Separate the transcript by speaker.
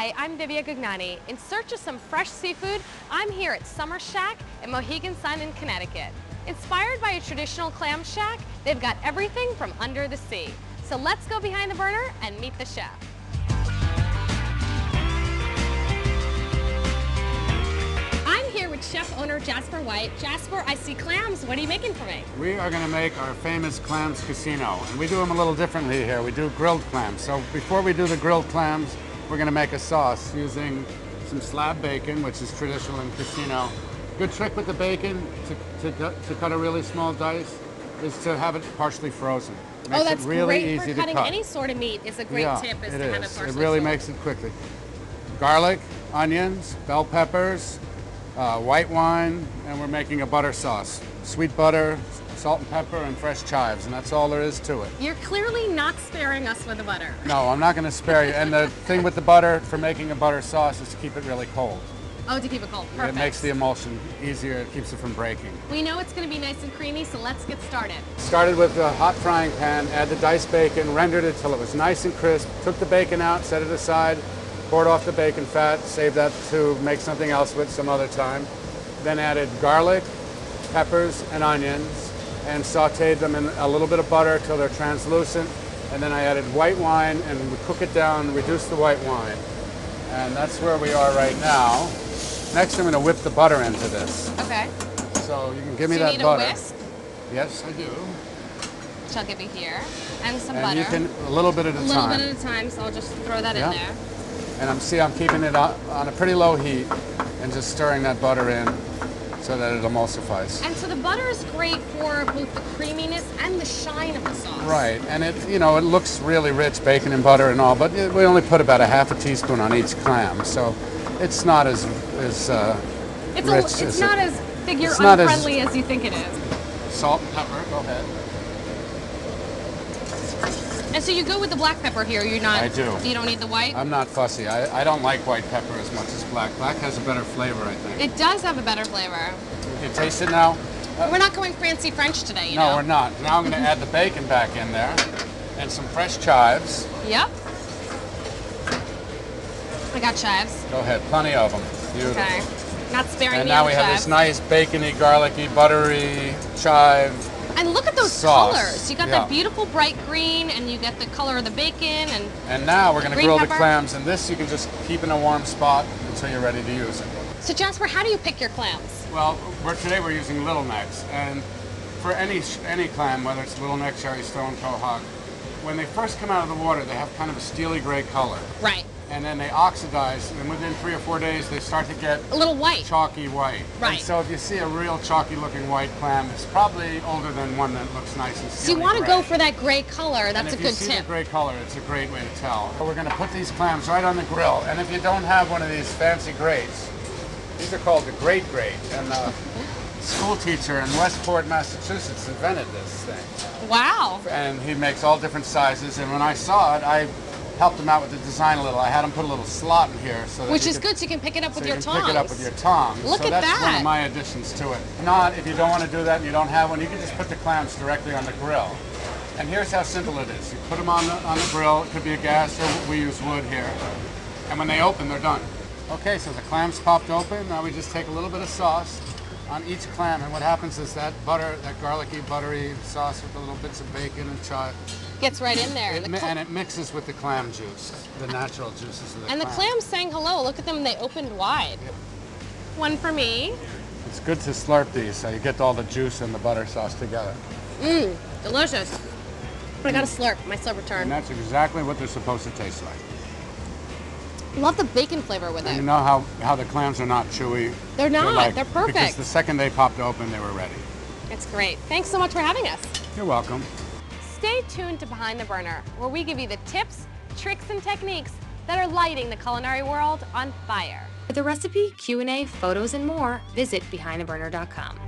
Speaker 1: Hi, I'm Divya Gugnani. In search of some fresh seafood, I'm here at Summer Shack in Mohegan Sun in Connecticut. Inspired by a traditional clam shack, they've got everything from under the sea. So let's go behind the burner and meet the chef. I'm here with chef owner Jasper White. Jasper, I see clams. What are you making for me?
Speaker 2: We are going to make our famous Clams Casino, and we do them a little differently here. We do grilled clams. So before we do the grilled clams, we're going to make a sauce using some slab bacon, which is traditional in casino. Good trick with the bacon to cut a really small dice is to have it partially frozen. It makes
Speaker 1: that's
Speaker 2: it really
Speaker 1: great
Speaker 2: easy
Speaker 1: for cutting
Speaker 2: to cut.
Speaker 1: any sort of meat. Is a great tip is to have it partially
Speaker 2: It really
Speaker 1: frozen.
Speaker 2: makes it quickly. Garlic, onions, bell peppers, white wine, and we're making a butter sauce. Sweet butter, salt and pepper, and fresh chives, and that's all there is to it.
Speaker 1: You're clearly not sparing us with the butter.
Speaker 2: No, I'm not going to spare you. And the thing with the butter, for making a butter sauce, is to keep it really cold.
Speaker 1: Oh, to keep it cold. Perfect.
Speaker 2: It makes the emulsion easier. It keeps it from breaking.
Speaker 1: We know it's going to be nice and creamy, so let's get started.
Speaker 2: Started with a hot frying pan, add the diced bacon, rendered it till it was nice and crisp, took the bacon out, set it aside, poured off the bacon fat, saved that to make something else with some other time. Then added garlic, peppers, and onions, and sauteed them in a little bit of butter till they're translucent. And then I added white wine, and we cook it down, reduce the white wine. And that's where we are right now. Next, I'm going to whip the butter into this.
Speaker 1: Okay.
Speaker 2: So you can give me
Speaker 1: So
Speaker 2: that
Speaker 1: you need
Speaker 2: butter.
Speaker 1: a whisk?
Speaker 2: Yes, I do.
Speaker 1: Which I'll give you here. And some
Speaker 2: And
Speaker 1: butter.
Speaker 2: you can, a little bit at a time.
Speaker 1: A little bit at a time, so I'll just throw that in there.
Speaker 2: And I'm keeping it on a pretty low heat and just stirring that butter in so that it emulsifies.
Speaker 1: And so the butter is great for both the creaminess and the shine of the sauce.
Speaker 2: Right, and it looks really rich, bacon and butter and all, but we only put about a half a teaspoon on each clam, so it's not as rich.
Speaker 1: It's not as figure unfriendly as you think it is.
Speaker 2: Salt and pepper, go ahead.
Speaker 1: And so you go with the black pepper here. You're not.
Speaker 2: I do.
Speaker 1: You don't need the white.
Speaker 2: I'm not fussy. I don't like white pepper as much as black. Black has a better flavor, I think.
Speaker 1: It does have a better flavor.
Speaker 2: You taste it now?
Speaker 1: We're not going fancy French today, you
Speaker 2: No,
Speaker 1: know?
Speaker 2: we're not. Now I'm going to add the bacon back in there and some fresh chives.
Speaker 1: Yep. I got chives.
Speaker 2: Go ahead, plenty of them. Beautiful.
Speaker 1: Okay. Not sparing
Speaker 2: And
Speaker 1: me
Speaker 2: now
Speaker 1: on
Speaker 2: we
Speaker 1: the
Speaker 2: have
Speaker 1: chives.
Speaker 2: this nice bacony, garlicky, buttery chive.
Speaker 1: And look at those
Speaker 2: sauce.
Speaker 1: colors. You got that beautiful bright green, and you get the color of the bacon,
Speaker 2: And now we're going to
Speaker 1: green
Speaker 2: grill
Speaker 1: pepper.
Speaker 2: the clams, and this you can just keep in a warm spot until you're ready to use it.
Speaker 1: So Jasper, how do you pick your clams?
Speaker 2: Well, today we're using little necks, and for any clam, whether it's little neck, cherry stone, quahog, when they first come out of the water, they have kind of a steely gray color.
Speaker 1: Right.
Speaker 2: And then they oxidize, and within 3 or 4 days, they start to get
Speaker 1: A little white.
Speaker 2: chalky white.
Speaker 1: Right.
Speaker 2: And so if you see a real chalky looking white clam, it's probably older than one that looks nice and
Speaker 1: So
Speaker 2: steely
Speaker 1: you want to
Speaker 2: gray.
Speaker 1: go for that gray color. That's a good
Speaker 2: And if you see
Speaker 1: tip.
Speaker 2: the gray color, it's a great way to tell. We're going to put these clams right on the grill, and if you don't have one of these fancy grates, these are called the Grate. And a school teacher in Westport, Massachusetts invented this thing.
Speaker 1: Wow.
Speaker 2: And he makes all different sizes, and when I saw it, I helped him out with the design a little. I had him put a little slot in here so that
Speaker 1: Which is good, so you can pick it up with your tongs.
Speaker 2: Pick it up with your tongs.
Speaker 1: Look
Speaker 2: so
Speaker 1: at
Speaker 2: that's
Speaker 1: that.
Speaker 2: one of my additions to it. If you don't want to do that and you don't have one, you can just put the clams directly on the grill. And here's how simple it is. You put them on the grill. It could be a gas, or we use wood here. And when they open, they're done. Okay, so the clams popped open. Now we just take a little bit of sauce on each clam, and what happens is that butter, that garlicky, buttery sauce with the little bits of bacon and chive,
Speaker 1: Gets right in there.
Speaker 2: and it mixes with the clam juice, the natural juices of the clam.
Speaker 1: And the clams sang hello. Look at them, they opened wide.
Speaker 2: Yep.
Speaker 1: One for me.
Speaker 2: It's good to slurp these so you get all the juice and the butter sauce together.
Speaker 1: Mmm, delicious. But I got a slurp, my slurp return.
Speaker 2: And that's exactly what they're supposed to taste like.
Speaker 1: Love the bacon flavor with
Speaker 2: And
Speaker 1: it.
Speaker 2: you know how the clams are not chewy?
Speaker 1: They're not, they're
Speaker 2: Because
Speaker 1: perfect.
Speaker 2: the second they popped open, they were ready.
Speaker 1: It's great. Thanks so much for having us.
Speaker 2: You're welcome.
Speaker 1: Stay tuned to Behind the Burner, where we give you the tips, tricks, and techniques that are lighting the culinary world on fire. For the recipe, Q&A, photos, and more, visit behindtheburner.com.